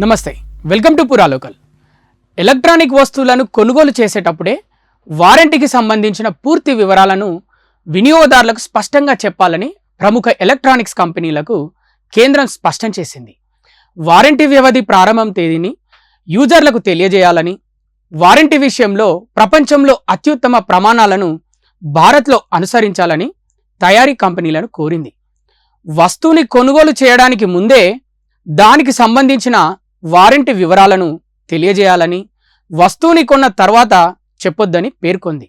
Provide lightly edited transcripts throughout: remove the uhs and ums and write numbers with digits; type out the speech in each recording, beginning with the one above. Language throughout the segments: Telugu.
నమస్తే, వెల్కమ్ టు పురా లోకల్. ఎలక్ట్రానిక్ వస్తువులను కొనుగోలు చేసేటప్పుడే వారంటీకి సంబంధించిన పూర్తి వివరాలను వినియోగదారులకు స్పష్టంగా చెప్పాలని ప్రముఖ ఎలక్ట్రానిక్స్ కంపెనీలకు కేంద్రం స్పష్టం చేసింది. వారంటీ వ్యవధి ప్రారంభం తేదీని యూజర్లకు తెలియజేయాలని, వారంటీ విషయంలో ప్రపంచంలో అత్యుత్తమ ప్రమాణాలను భారత్లో అనుసరించాలని తయారీ కంపెనీలను కోరింది. వస్తువుని కొనుగోలు చేయడానికి ముందే దానికి సంబంధించిన వారంటీ వివరాలను తెలియజేయాలని, వస్తువుని కొన్న తర్వాత చెప్పొద్దని పేర్కొంది.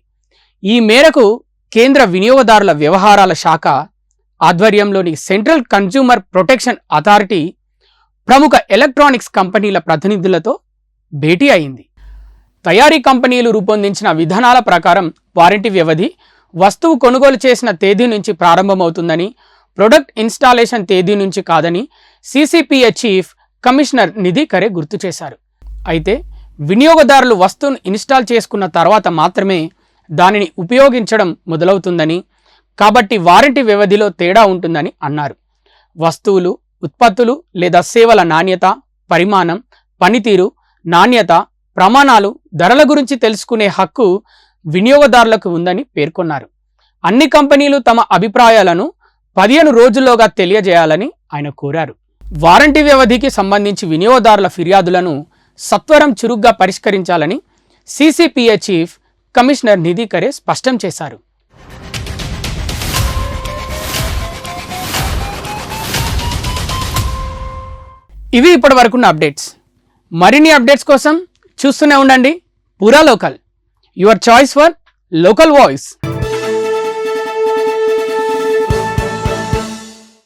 ఈ మేరకు కేంద్ర వినియోగదారుల వ్యవహారాల శాఖ ఆధ్వర్యంలోని సెంట్రల్ కన్జ్యూమర్ ప్రొటెక్షన్ అథారిటీ ప్రముఖ ఎలక్ట్రానిక్స్ కంపెనీల ప్రతినిధులతో భేటీ అయింది. తయారీ కంపెనీలు రూపొందించిన విధానాల ప్రకారం వారంటీ వ్యవధి వస్తువు కొనుగోలు చేసిన తేదీ నుంచి ప్రారంభమవుతుందని, ప్రొడక్ట్ ఇన్స్టాలేషన్ తేదీ నుంచి కాదని సిసిపిఏ చీఫ్ కమిషనర్ నిధి ఖరే గుర్తు చేశారు. అయితే వినియోగదారులు వస్తువును ఇన్స్టాల్ చేసుకున్న తర్వాత మాత్రమే దానిని ఉపయోగించడం మొదలవుతుందని, కాబట్టి వారంటీ వ్యవధిలో తేడా ఉంటుందని అన్నారు. వస్తువులు, ఉత్పత్తులు లేదా సేవల నాణ్యత, పరిమాణం, పనితీరు, నాణ్యత, ప్రమాణాలు, ధరల గురించి తెలుసుకునే హక్కు వినియోగదారులకు ఉందని పేర్కొన్నారు. అన్ని కంపెనీలు తమ అభిప్రాయాలను 15 రోజుల్లోగా తెలియజేయాలని ఆయన కోరారు. వారంటీ వ్యవధికి సంబంధించి వినియోగదారుల ఫిర్యాదులను సత్వరం చురుగ్గా పరిష్కరించాలని సిసిపిఏ చీఫ్ కమిషనర్ నిధి ఖరే స్పష్టం చేశారు. ఇవి ఇప్పటివరకున్న అప్డేట్స్. మరిన్ని అప్డేట్స్ కోసం చూస్తూనే ఉండండి పురా local, your choice for local voice.